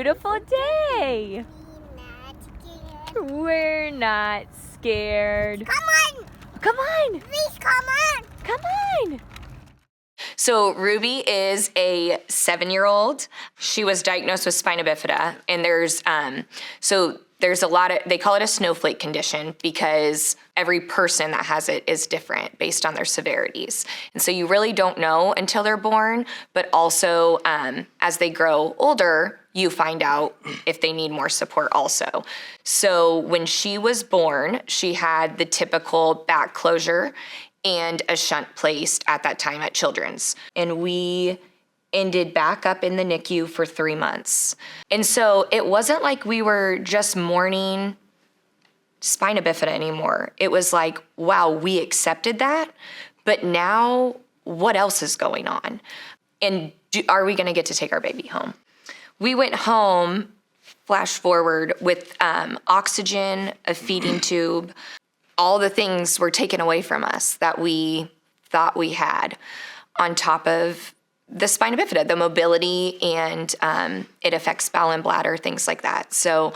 beautiful day. We're not scared. Come on. Come on. Please come on. Come on. So Ruby is a 7-year-old. She was diagnosed with spina bifida, and there's a lot of, they call it a snowflake condition because every person that has it is different based on their severities. And so you really don't know until they're born, but also as they grow older, you find out if they need more support also. So when she was born, she had the typical back closure and a shunt placed at that time at Children's. And we ended back up in the NICU for 3 months. And so it wasn't like we were just mourning spina bifida anymore. It was like, wow, we accepted that, but now what else is going on? And are we gonna get to take our baby home? We went home, flash forward, with oxygen, a feeding tube. All the things were taken away from us that we thought we had, on top of the spina bifida, the mobility, and it affects bowel and bladder, things like that. So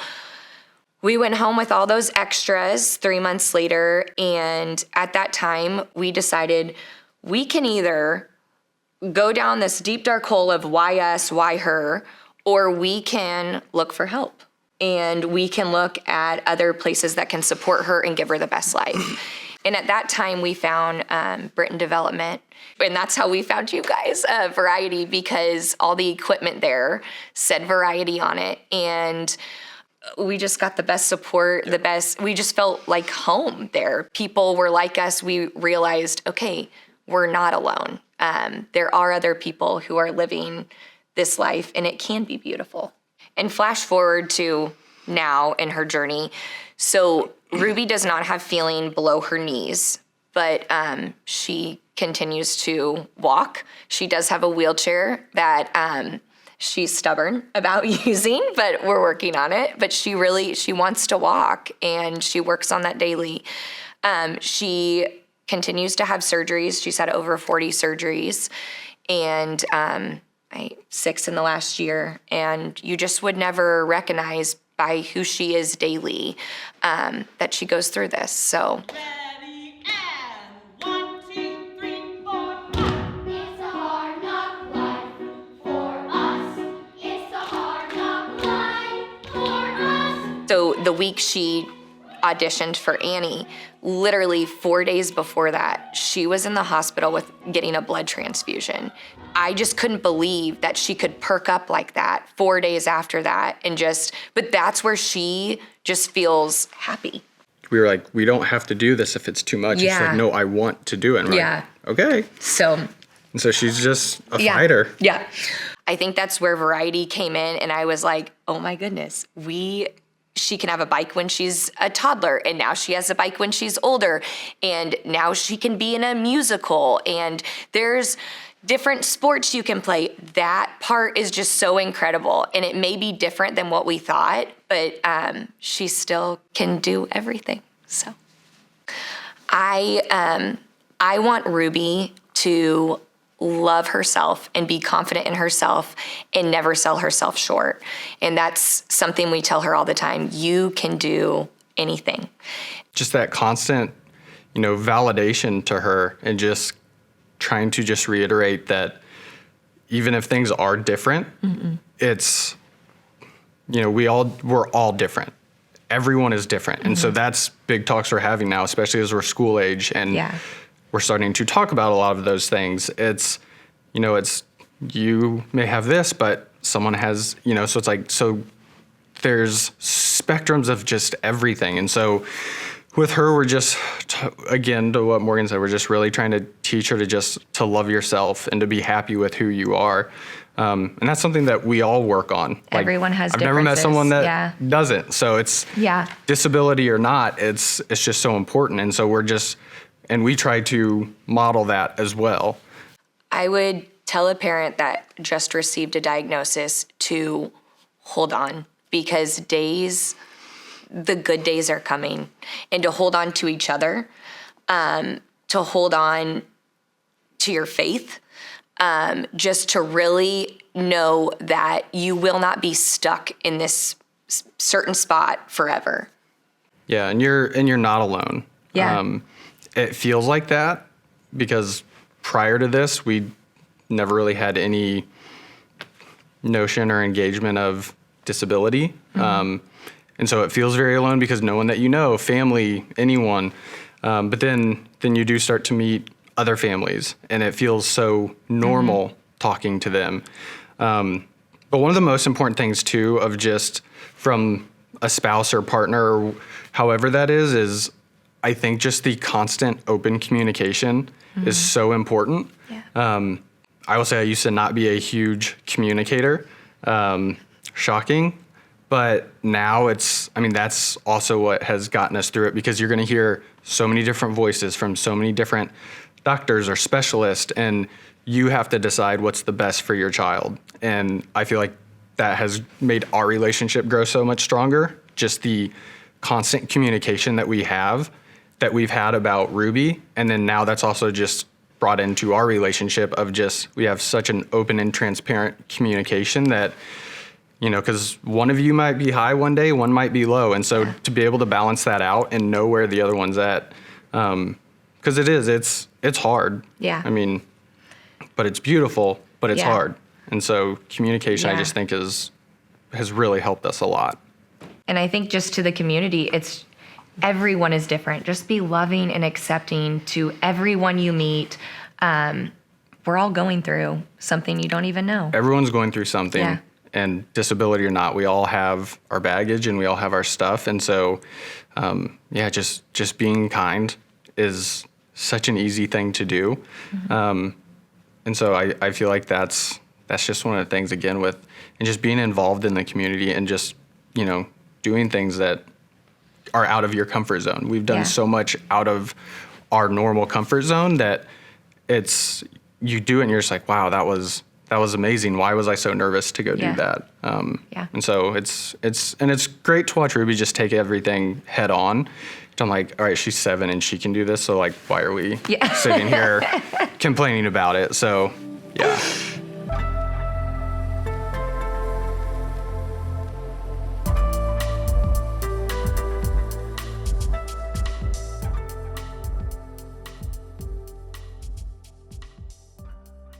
we went home with all those extras 3 months later, and at that time, we decided we can either go down this deep, dark hole of why us, why her, or we can look for help. And we can look at other places that can support her and give her the best life. And at that time, we found Britain Development. And that's how we found you guys, Variety, because all the equipment there said Variety on it. And we just got the best support, we just felt like home there. People were like us. We realized, okay, we're not alone. There are other people who are living this life, and it can be beautiful. And flash forward to now in her journey. So Ruby does not have feeling below her knees, but she continues to walk. She does have a wheelchair that she's stubborn about using, but we're working on it. But she wants to walk, and she works on that daily. She continues to have surgeries. She's had over 40 surgeries, and 6 in the last year, and you just would never recognize by who she is daily that she goes through this. So. Ready and 1, 2, 3, 4. It's a hard knock life for us. It's a hard knock life for us. So the week she auditioned for Annie, literally 4 days before that, she was in the hospital with getting a blood transfusion. I just couldn't believe that she could perk up like that 4 days after that but that's where she just feels happy. We were like, we don't have to do this if it's too much. Yeah. She's like, no, I want to do it. And we're Yeah. like, okay. So. And so she's just a fighter. Yeah. I think that's where Variety came in, and I was like, oh my goodness, she can have a bike when she's a toddler, and now she has a bike when she's older, and now she can be in a musical, and there's different sports you can play. That part is just so incredible, and it may be different than what we thought, but she still can do everything. So I want Ruby to love herself and be confident in herself and never sell herself short. And that's something we tell her all the time. You can do anything. Just that constant, validation to her, and just trying to just reiterate that even if things are different, it's, we're all different. Everyone is different. And so that's big talks we're having now, especially as we're school age. And we're starting to talk about a lot of those things. It's, you may have this, but someone has, so it's like, so there's spectrums of just everything. And so with her, we're just, again, to what Morgan said, we're just really trying to teach her to love yourself and to be happy with who you are. And that's something that we all work on. Like, Everyone has I've never met someone that Yeah. doesn't. So it's disability or not, it's just so important. And so and we try to model that as well. I would tell a parent that just received a diagnosis to hold on, because the good days are coming, and to hold on to each other, to hold on to your faith, just to really know that you will not be stuck in this certain spot forever. Yeah, and you're not alone. Yeah. It feels like that because prior to this, we never really had any notion or engagement of disability. And so it feels very alone because no one that you know, family, anyone. But then you do start to meet other families, and it feels so normal talking to them. But one of the most important things too of just from a spouse or partner or however that is I think just the constant open communication is so important. Yeah. I will say I used to not be a huge communicator. Shocking. But now that's also what has gotten us through it because you're going to hear so many different voices from so many different doctors or specialists, and you have to decide what's the best for your child. And I feel like that has made our relationship grow so much stronger. Just the constant communication that we've had about Ruby. And then now that's also just brought into our relationship of just, we have such an open and transparent communication that, because one of you might be high one day, one might be low. And so to be able to balance that out and know where the other one's at, because it's hard. Yeah. But it's beautiful, but it's Yeah. hard. And so communication, I just think has really helped us a lot. And I think just to the community, everyone is different. Just be loving and accepting to everyone you meet. We're all going through something you don't even know. Everyone's going through something. Yeah. And disability or not, we all have our baggage and we all have our stuff. And so, just being kind is such an easy thing to do. And so I feel like that's just one of the things, again, and just being involved in the community and just, doing things that are out of your comfort zone. We've done so much out of our normal comfort zone that you do it and you're just like, wow, that was amazing. Why was I so nervous to go do that? And so it's great to watch Ruby just take everything head on. I'm like, all right, she's 7 and she can do this. So like, why are we sitting here complaining about it? So yeah.